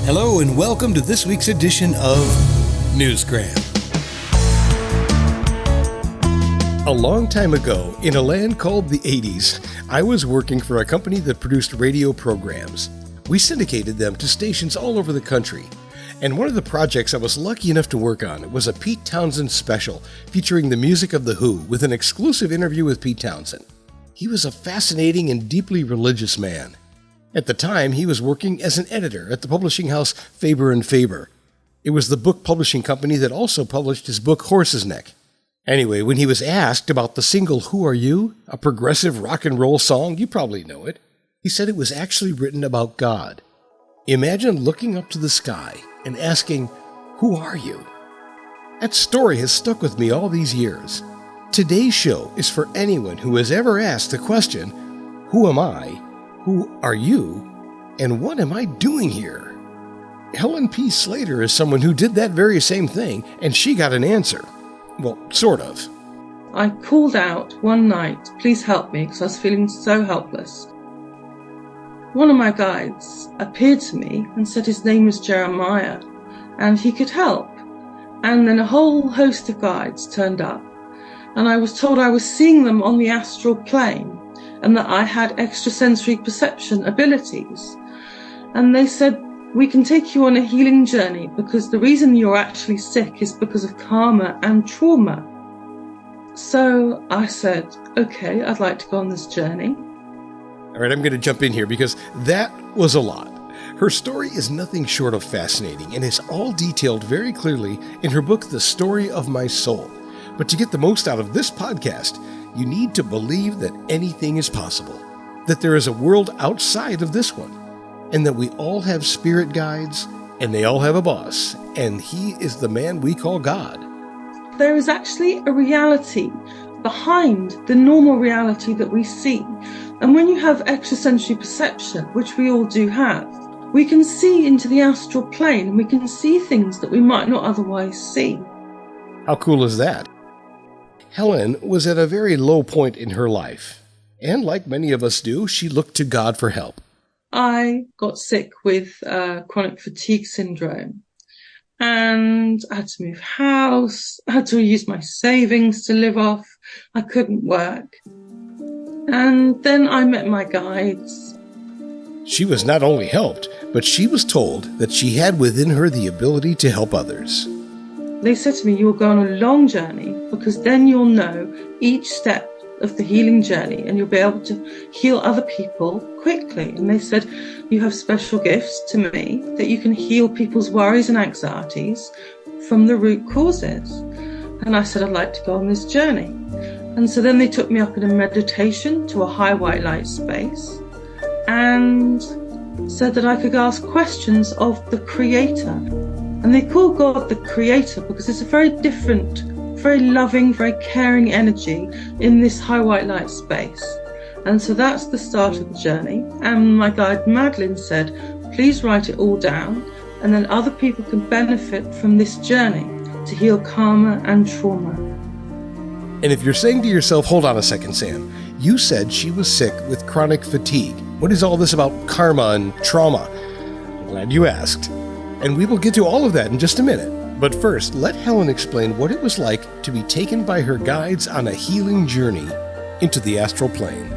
Hello and welcome to this week's edition of Newsgram. A long time ago, in a land called the 80s, I was working for a company that produced radio programs. We syndicated them to stations all over the country. And one of the projects I was lucky enough to work on was a Pete Townsend special featuring the music of The Who with an exclusive interview with Pete Townsend. He was a fascinating and deeply religious man. At the time, he was working as an editor at the publishing house Faber Faber. It was the book publishing company that also published his book Horse's Neck. Anyway, when he was asked about the single Who Are You?, a progressive rock and roll song, you probably know it, he said it was actually written about God. Imagine looking up to the sky and asking, "Who are you?" That story has stuck with me all these years. Today's show is for anyone who has ever asked the question, who am I? Who are you? And what am I doing here? Helen P. Slater is someone who did that very same thing, and she got an answer. Well, sort of. I called out one night, "Please help me," because I was feeling so helpless. One of my guides appeared to me and said his name was Jeremiah, and he could help. And then a whole host of guides turned up, and I was told I was seeing them on the astral plane, and that I had extrasensory perception abilities. And they said, "We can take you on a healing journey because the reason you're actually sick is because of karma and trauma." So I said, okay, I'd like to go on this journey. All right, I'm going to jump in here because that was a lot. Her story is nothing short of fascinating and is all detailed very clearly in her book, The Story of My Soul. But to get the most out of this podcast, you need to believe that anything is possible, that there is a world outside of this one, and that we all have spirit guides, and they all have a boss, and he is the man we call God. There is actually a reality behind the normal reality that we see. And when you have extrasensory perception, which we all do have, we can see into the astral plane, and we can see things that we might not otherwise see. How cool is that? Helen was at a very low point in her life, and like many of us do, she looked to God for help. I got sick with chronic fatigue syndrome, and I had to move house. I had to use my savings to live off. I couldn't work. And then I met my guides. She was not only helped, but she was told that she had within her the ability to help others. They said to me, "You'll go on a long journey because then you'll know each step of the healing journey and you'll be able to heal other people quickly." And they said, "You have special gifts to me that you can heal people's worries and anxieties from the root causes." And I said, "I'd like to go on this journey." And so then they took me up in a meditation to a high white light space and said that I could ask questions of the Creator. And they call God the Creator because it's a very different, very loving, very caring energy in this high white light space. And so that's the start of the journey. And my guide Madeline said, "Please write it all down, and then other people can benefit from this journey to heal karma and trauma." And if you're saying to yourself, hold on a second, Sam, you said she was sick with chronic fatigue. What is all this about karma and trauma? I'm glad you asked. And we will get to all of that in just a minute. But first, let Helen explain what it was like to be taken by her guides on a healing journey into the astral plane.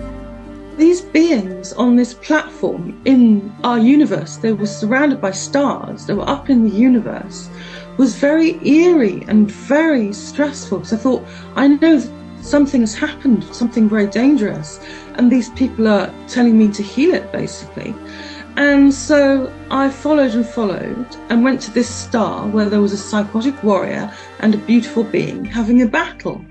These beings on this platform in our universe, they were surrounded by stars, they were up in the universe, was very eerie and very stressful. So I thought, I know that something has happened, something very dangerous, and these people are telling me to heal it, basically. And so I followed and went to this star where there was a psychotic warrior and a beautiful being having a battle.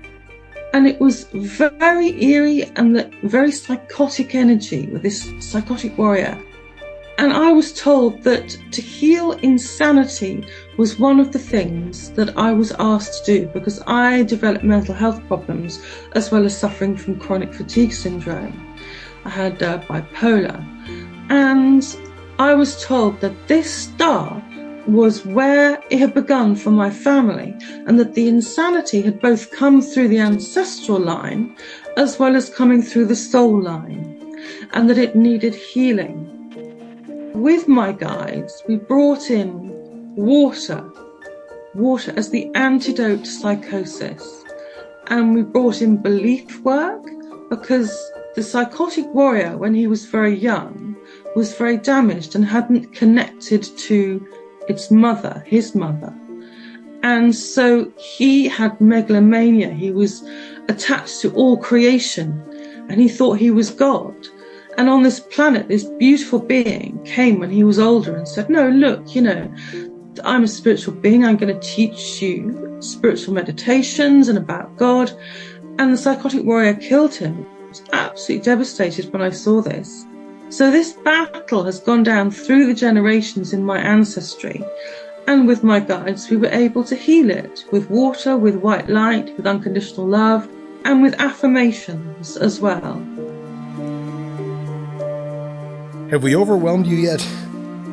And it was very eerie and very psychotic energy with this psychotic warrior. And I was told that to heal insanity was one of the things that I was asked to do because I developed mental health problems as well as suffering from chronic fatigue syndrome. I had bipolar. And I was told that this star was where it had begun for my family, and that the insanity had both come through the ancestral line as well as coming through the soul line, and that it needed healing. With my guides, we brought in water as the antidote to psychosis. And we brought in belief work because the psychotic warrior, when he was very young, was very damaged and hadn't connected to his mother. And so he had megalomania. He was attached to all creation and he thought he was God. And on this planet, this beautiful being came when he was older and said, no, look, I'm a spiritual being. I'm going to teach you spiritual meditations and about God. And the psychotic warrior killed him. I was absolutely devastated when I saw this. So this battle has gone down through the generations in my ancestry. And with my guides, we were able to heal it with water, with white light, with unconditional love, and with affirmations as well. Have we overwhelmed you yet?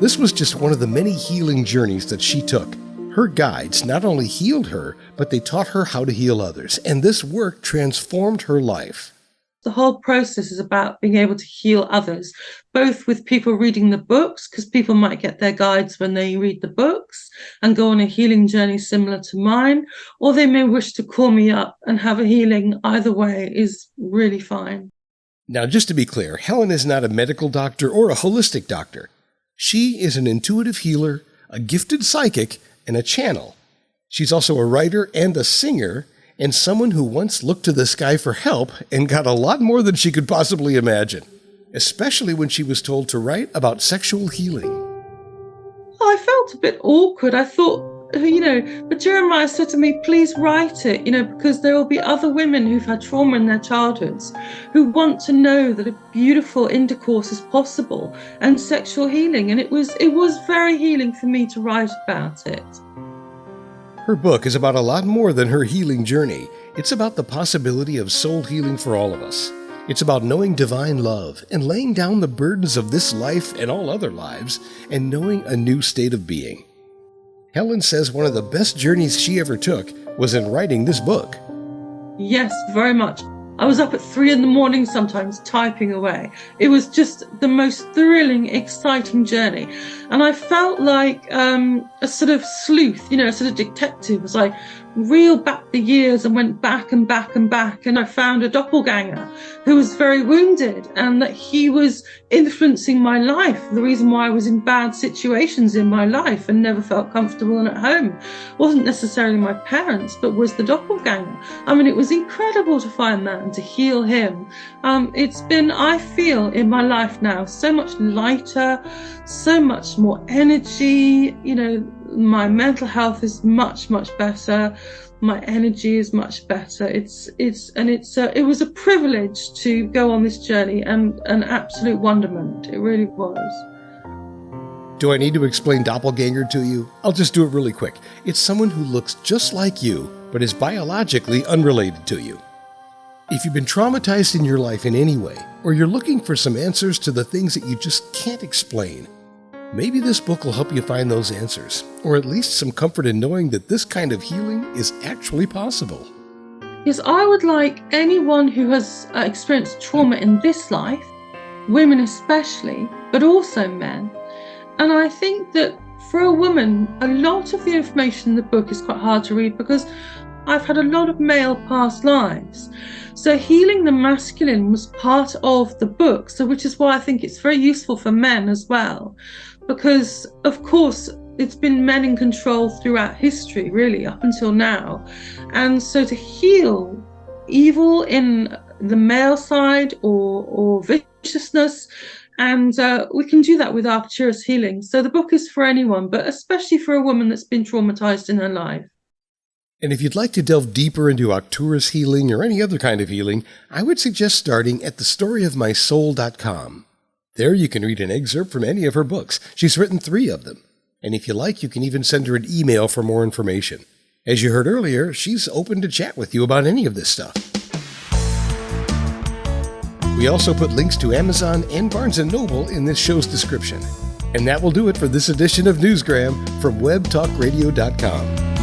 This was just one of the many healing journeys that she took. Her guides not only healed her, but they taught her how to heal others, and this work transformed her life. The whole process is about being able to heal others, both with people reading the books, because people might get their guides when they read the books and go on a healing journey similar to mine, or they may wish to call me up and have a healing. Either way is really fine. Now, just to be clear, Helen is not a medical doctor or a holistic doctor. She is an intuitive healer, a gifted psychic, and a channel. She's also a writer and a singer, and someone who once looked to the sky for help and got a lot more than she could possibly imagine, especially when she was told to write about sexual healing. I felt a bit awkward. I thought, but Jeremiah said to me, please write it, because there will be other women who've had trauma in their childhoods who want to know that a beautiful intercourse is possible and sexual healing. And it was very healing for me to write about it. Her book is about a lot more than her healing journey. It's about the possibility of soul healing for all of us. It's about knowing divine love and laying down the burdens of this life and all other lives and knowing a new state of being. Helen says one of the best journeys she ever took was in writing this book. Yes, very much. I was up at 3 a.m. sometimes typing away. It was just the most thrilling, exciting journey. And I felt like a sort of sleuth, a sort of detective, as I reeled back the years and went back and back and back. And I found a doppelganger who was very wounded and that he was influencing my life. The reason why I was in bad situations in my life and never felt comfortable and at home wasn't necessarily my parents, but was the doppelganger. I mean, it was incredible to find that and to heal him. It's been, I feel in my life now, so much lighter, so much more energy. My mental health is much, much better. My energy is much better. It was a privilege to go on this journey and an absolute wonderment. It really was. Do I need to explain doppelganger to you? I'll just do it really quick. It's someone who looks just like you, but is biologically unrelated to you. If you've been traumatized in your life in any way, or you're looking for some answers to the things that you just can't explain, maybe this book will help you find those answers, or at least some comfort in knowing that this kind of healing is actually possible. Yes, I would like anyone who has experienced trauma in this life, women especially, but also men. And I think that for a woman, a lot of the information in the book is quite hard to read because I've had a lot of male past lives. So healing the masculine was part of the book, which is why I think it's very useful for men as well. Because, of course, it's been men in control throughout history, really, up until now. And so to heal evil in the male side or viciousness, and we can do that with Arcturus healing. So the book is for anyone, but especially for a woman that's been traumatized in her life. And if you'd like to delve deeper into Arcturus healing or any other kind of healing, I would suggest starting at thestoryofmysoul.com. There you can read an excerpt from any of her books. She's written 3 of them. And if you like, you can even send her an email for more information. As you heard earlier, she's open to chat with you about any of this stuff. We also put links to Amazon and Barnes & Noble in this show's description. And that will do it for this edition of Newsgram from webtalkradio.com.